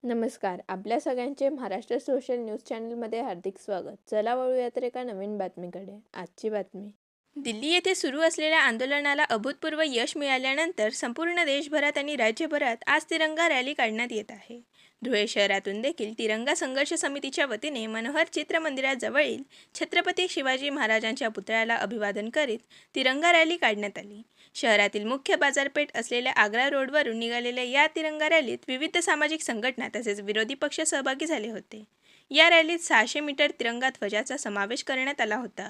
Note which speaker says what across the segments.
Speaker 1: नमस्कार. आपल्या सगळ्यांचे महाराष्ट्र सोशल न्यूज चॅनलमध्ये हार्दिक स्वागत. चला वळूयात एका नवीन बातमीकडे. आजची बातमी. दिल्ली येथे सुरू असलेल्या आंदोलनाला अभूतपूर्व यश मिळाल्यानंतर संपूर्ण देशभरात आणि राज्यभरात आज तिरंगा रॅली काढण्यात येत आहे. धुळे शहरातून देखील तिरंगा संघर्ष समितीच्या वतीने मनोहर चित्रमंदिराजवळील छत्रपती शिवाजी महाराजांच्या पुतळ्याला अभिवादन करीत तिरंगा रॅली काढण्यात आली. शहरातील मुख्य बाजारपेठ असलेल्या आग्रा रोडवरून निघालेल्या या तिरंगा रॅलीत विविध सामाजिक संघटना तसेच विरोधी पक्ष सहभागी झाले होते. या रॅलीत 600 मीटर तिरंगा ध्वजाचा समावेश करण्यात आला होता.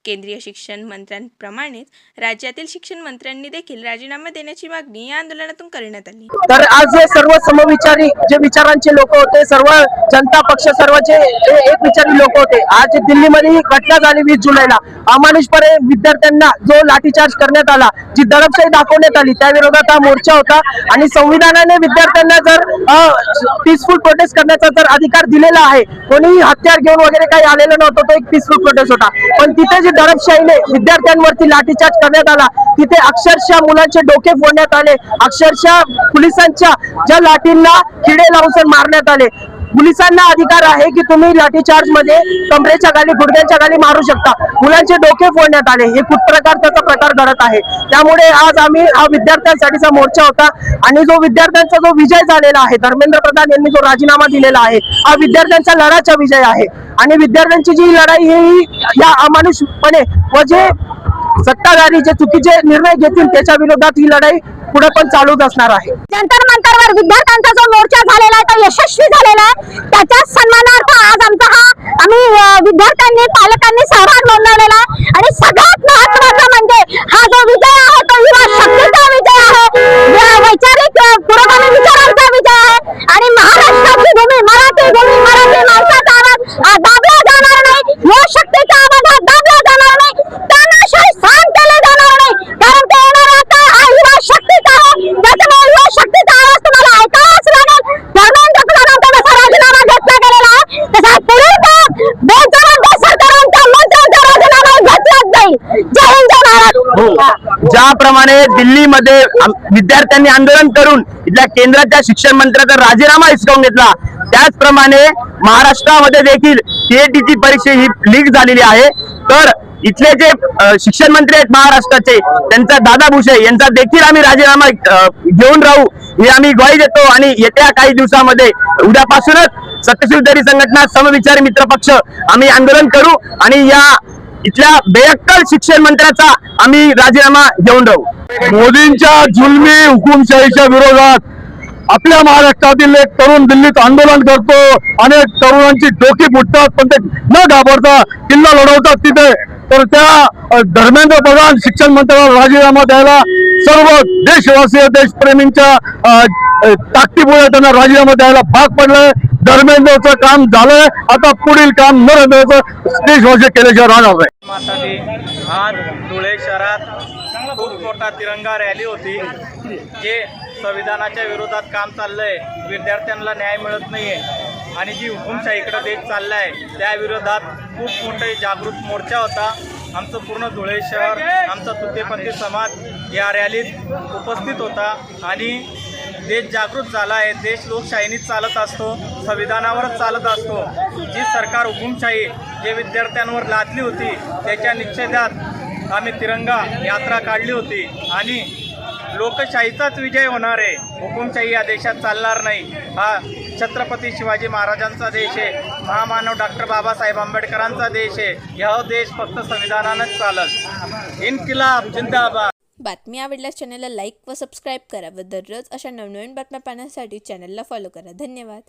Speaker 1: केंद्रीय शिक्षण मंत्र्यांप्रमाणेच राज्यातील शिक्षण मंत्र्यांनी देखील राजीनामा देण्याची मागणी या आंदोलनातून करण्यात आली.
Speaker 2: तर आज हे सर्व समविचारी जे विचारांचे लोक होते, सर्व जनता पक्ष सर्वचे एक विचारी लोक होते. आज दिल्लीमध्ये ही घटना झाली 20 जुलैला. अमानुषपणे विद्यार्थ्यांना जो लाठीचार्ज करण्यात आला, जी दडपशाही दाखवण्यात आली, त्या विरोधात हा मोर्चा होता. आणि संविधानाने विद्यार्थ्यांना जर पीसफुल प्रोटेस्ट करण्याचा जर अधिकार दिलेला आहे, कोणीही हत्यार घेऊन वगैरे काही आलेलं नव्हतं, तो एक पीसफुल प्रोटेस्ट होता. पण तिथे जे दडपशाहीने विद्यार्थ्यांवरती लाठीचार्ज करण्यात आला, तिथे अक्षरशः मुलांचे डोके फोडण्यात आले, अक्षरशः पोलिसांच्या ज्या लाठींना किडे लावून मारण्यात आले. पोलिसांना अधिकार आहे की तुम्ही लाठीचार्ज मध्ये कमरेच्या खाली गुडघ्यांच्या खाली मारू शकता. मुलांचे डोके फोडण्यात आले. हे खूप त्याचा प्रकार घडत आहे. त्यामुळे आज आम्ही हा विद्यार्थ्यांसाठीचा मोर्चा होता. आणि जो विद्यार्थ्यांचा जो विजय झालेला आहे, धर्मेंद्र प्रधान यांनी जो राजीनामा दिलेला आहे, हा विद्यार्थ्यांचा लढाचा विजय आहे. आणि विद्यार्थ्यांची जी लढाई ही या अमानुषपणे व जे सत्ताधारी जे चुकीचे निर्णय घेतील त्याच्या विरोधात ही लढाई पुढे पण चालूच असणार आहे.
Speaker 3: जंतर मंतरवर विद्यार्थ्यांचा जो मोर्चा झालेला आहे तो यशस्वी झालेला आहे. त्याच्याच सन्मानार्थ आज आम्ही विद्यार्थ्यांनी पालकांनी सहभाग नोंदवलेला आहे. आणि सगळ्यात महत्त्वाचं म्हणजे हा जो विजय आहे तो युवा शक्तीचा विजय आहे, वैचारिक पुरोगामी विचारांचा विजय आहे. आणि महाराष्ट्राची भूमी, मराठी माणसाचा आवाज दाबला जाणार नाही, युवा शक्तीचा आवाज हा दाबला जाणार नाही, तानाशाही सहन केले जाणार नाही. कारण ते येणारा काळ हा युवा शक्तीचा आहे. त्याच्यामुळे युवा शक्तीचा आवाज तुम्हाला ऐकावाच लागेल. धर्मेंद्र प्रधानांचा जसा राजीनामा घेतला गेलेला आहे, तसा पुढील काळात बेजबाबदार सरकारांच्या मंत्र्यांचा राजीनामा घेतलाच जाईल. जय हिंद, जय महाराष्ट्र.
Speaker 2: ज्याप्रमाणे दिल्लीमध्ये विद्यार्थ्यांनी आंदोलन करून इथल्या केंद्राच्या शिक्षण मंत्र्याचा राजीनामा हिसकावून घेतला, त्याचप्रमाणे महाराष्ट्रामध्ये देखील सीएटीची परीक्षा ही लीक झालेली आहे. तर इथले जे शिक्षण मंत्री आहेत महाराष्ट्राचे, त्यांचा दादा भुसे यांचा देखील आम्ही राजीनामा घेऊन राहू ही आम्ही ग्वाही देतो. आणि येत्या काही दिवसामध्ये उद्यापासूनच सत्यशील तरी संघटना, समविचारी मित्र पक्ष आम्ही आंदोलन करू आणि या इथल्या बेअक्कल शिक्षण मंत्र्याचा आम्ही राजीनामा घेऊन राहू.
Speaker 4: मोदींच्या जुलमी हुकुमशाहीच्या विरोधात आपल्या महाराष्ट्रातील एक तरुण दिल्लीत आंदोलन करतो. अनेक तरुणांची डोकी फुटतात, पण ते न घाबरता किल्ला लढवतात तिथे. तर त्या धर्मेंद्र प्रधान शिक्षण मंत्र्याला राजीनामा द्यायला सर्व देशवासीय, देशप्रेमींच्या ताकदीमुळे त्यांना राजीनामा द्यायला भाग पडलंय. धर्मेंद्रचं काम झालंय, आता पुढील काम नरेंद्रचं देशवासी केल्याशिवाय राहणार नाही.
Speaker 5: आज धुळे शहरात खूप मोठा तिरंगा रॅली होती. जे संविधानाच्या विरोधात काम चाललंय, विद्यार्थ्यांना न्याय मिळत नाहीये आणि जी हुकुमशाहीकडे देश चाललाय त्या विरोधात खूप मोठा जागृत मोर्चा होता. आमचं पूर्ण धुळे शहर, आमचा तृतीयपंथी समाज या रॅलीत उपस्थित होता. आणि देश जागृत झाला आहे. देश लोकशाहीनीच चालत असतो, संविधानावरच चालत असतो. जी सरकार हुकुमशाही जे विद्यार्थ्यांवर लादली होती त्याच्या निषेधात आम्ही तिरंगा यात्रा काढली होती. आणि लोकशाहीचाच विजय होणार आहे, हुकुमशाही या देशात चालणार नाही. हा छत्रपती शिवाजी महाराजांचा देश आहे, महामानव डॉक्टर बाबासाहेब आंबेडकरांचा देश आहे. हा देश फक्त संविधानानंच चालत. इन्किलाब जिंदाबाद.
Speaker 1: बातमी आवडल्यास चॅनलला लाईक व सबस्क्राईब करा व दररोज अशा नवनवीन बातम्या पाहण्यासाठी चॅनलला फॉलो करा. धन्यवाद.